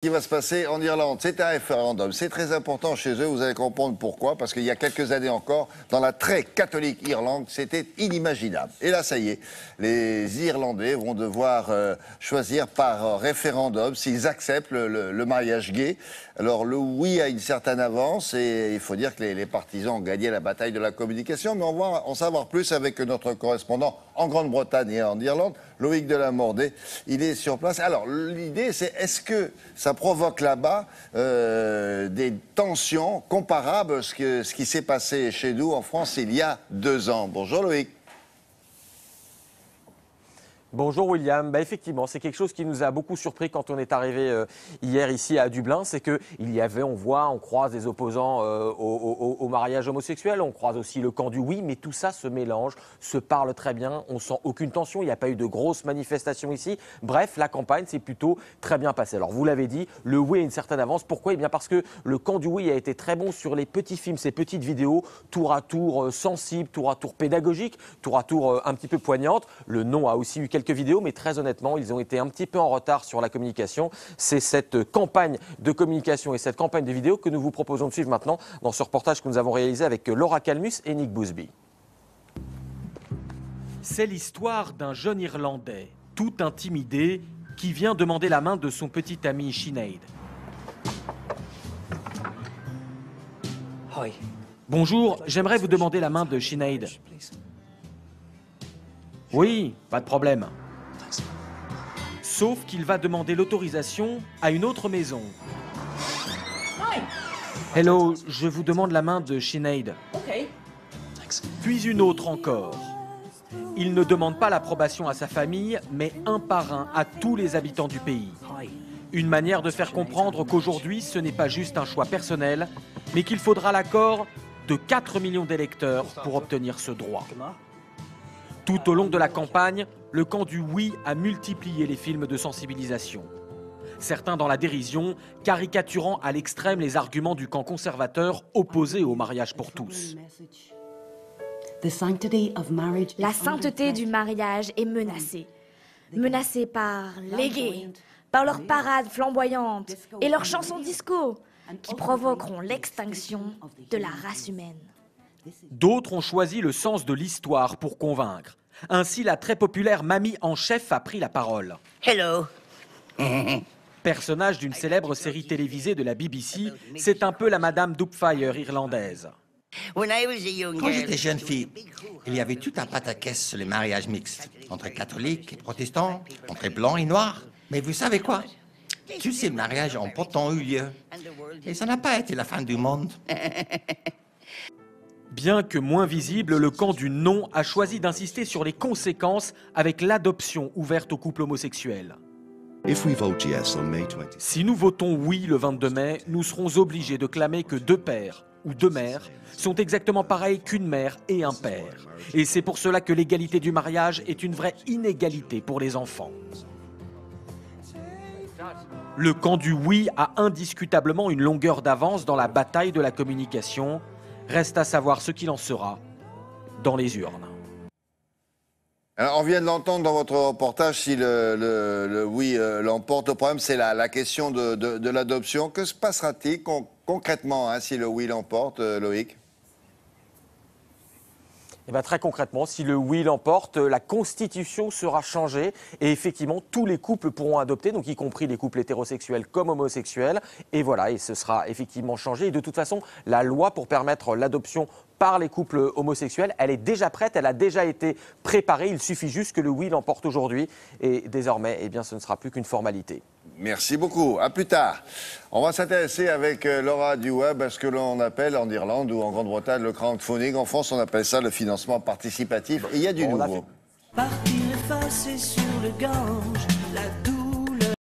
Qui va se passer en Irlande. C'est un référendum. C'est très important chez eux. Vous allez comprendre pourquoi. Parce qu'il y a quelques années encore, dans la très catholique Irlande, c'était inimaginable. Et là, ça y est, les Irlandais vont devoir choisir par référendum s'ils acceptent le mariage gay. Alors, le oui a une certaine avance et il faut dire que les partisans ont gagné la bataille de la communication. Mais on va en savoir plus avec notre correspondant en Grande-Bretagne et en Irlande, Loïc Delamordé. Il est sur place. Alors, l'idée, c'est est-ce que ça provoque là-bas des tensions comparables à ce qui s'est passé chez nous en France il y a 2 ans. Bonjour Loïc. Bonjour William, effectivement c'est quelque chose qui nous a beaucoup surpris quand on est arrivé hier ici à Dublin, c'est qu'il y avait, on croise des opposants au mariage homosexuel, on croise aussi le camp du oui, mais tout ça se mélange, se parle très bien, on sent aucune tension, il n'y a pas eu de grosses manifestations ici, bref la campagne s'est plutôt très bien passée. Alors vous l'avez dit, le oui a une certaine avance, pourquoi? Eh bien parce que le camp du oui a été très bon sur les petits films, ces petites vidéos, tour à tour sensibles, tour à tour pédagogiques, tour à tour un petit peu poignantes. Le non a aussi eu quelques vidéos, mais très honnêtement, ils ont été un petit peu en retard sur la communication. C'est cette campagne de communication et cette campagne de vidéos que nous vous proposons de suivre maintenant dans ce reportage que nous avons réalisé avec Laura Calmus et Nick Bousby. C'est l'histoire d'un jeune Irlandais, tout intimidé, qui vient demander la main de son petit ami Sinead. Bonjour, j'aimerais vous demander la main de Sinead. Oui, pas de problème. Sauf qu'il va demander l'autorisation à une autre maison. Hello, je vous demande la main de Sinead. Puis une autre encore. Il ne demande pas l'approbation à sa famille, mais un par un à tous les habitants du pays. Une manière de faire comprendre qu'aujourd'hui, ce n'est pas juste un choix personnel, mais qu'il faudra l'accord de 4 millions d'électeurs pour obtenir ce droit. Tout au long de la campagne, le camp du oui a multiplié les films de sensibilisation. Certains dans la dérision, caricaturant à l'extrême les arguments du camp conservateur opposé au mariage pour tous. La sainteté du mariage est menacée. Menacée par les gays, par leurs parades flamboyantes et leurs chansons disco, qui provoqueront l'extinction de la race humaine. D'autres ont choisi le sens de l'histoire pour convaincre. Ainsi, la très populaire Mamie en chef a pris la parole. Hello. Personnage d'une célèbre série télévisée de la BBC, c'est un peu la Madame Doubtfire irlandaise. Quand j'étais jeune fille, il y avait tout un pataquès sur les mariages mixtes, entre catholiques et protestants, entre blancs et noirs. Mais vous savez quoi? Tous ces mariages ont pourtant eu lieu. Et ça n'a pas été la fin du monde. Bien que moins visible, le camp du non a choisi d'insister sur les conséquences avec l'adoption ouverte aux couples homosexuels. Si nous votons oui le 22 mai, nous serons obligés de clamer que 2 pères ou 2 mères sont exactement pareils qu'une mère et un père. Et c'est pour cela que l'égalité du mariage est une vraie inégalité pour les enfants. Le camp du oui a indiscutablement une longueur d'avance dans la bataille de la communication. Reste à savoir ce qu'il en sera dans les urnes. Alors, on vient de l'entendre dans votre reportage si le oui l'emporte. Le problème, c'est la question de l'adoption. Que se passera-t-il concrètement si le oui l'emporte, Loïc? Très concrètement, si le oui l'emporte, la Constitution sera changée et effectivement, tous les couples pourront adopter, donc y compris les couples hétérosexuels comme homosexuels. Et voilà, et ce sera effectivement changé. Et de toute façon, la loi pour permettre l'adoption par les couples homosexuels, elle est déjà prête, elle a déjà été préparée. Il suffit juste que le oui l'emporte aujourd'hui. Et désormais, ce ne sera plus qu'une formalité. Merci beaucoup. À plus tard. On va s'intéresser avec Laura du web à ce que l'on appelle en Irlande ou en Grande-Bretagne le crowdfunding. En France, on appelle ça le financement participatif. Et il y a du nouveau. Partir effacer sur le Gange, la douce